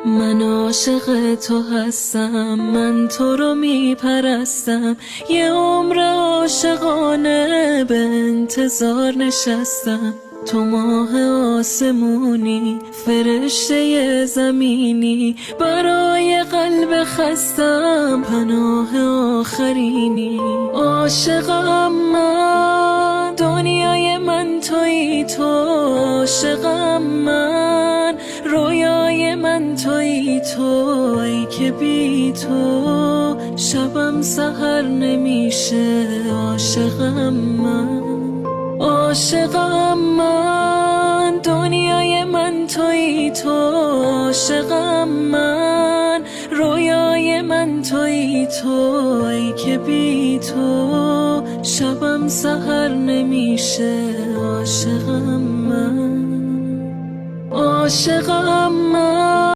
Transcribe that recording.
من عاشق تو هستم، من تو رو میپرستم، یه عمر عاشقانه به انتظار نشستم. تو ماه آسمونی، فرشته زمینی، برای قلب خستم پناه آخرینی. عاشقم من، دنیای من تویی تو. عاشقم من، رویای من تویی تو. ای که بی تو شبم سحر نمیشه. عاشقم من، عاشقم من، دنیای من تویی تو. عاشقم من، رویای من تویی تو. ای که بی تو شبم سحر نمیشه. عاشقم من، عاشقم من.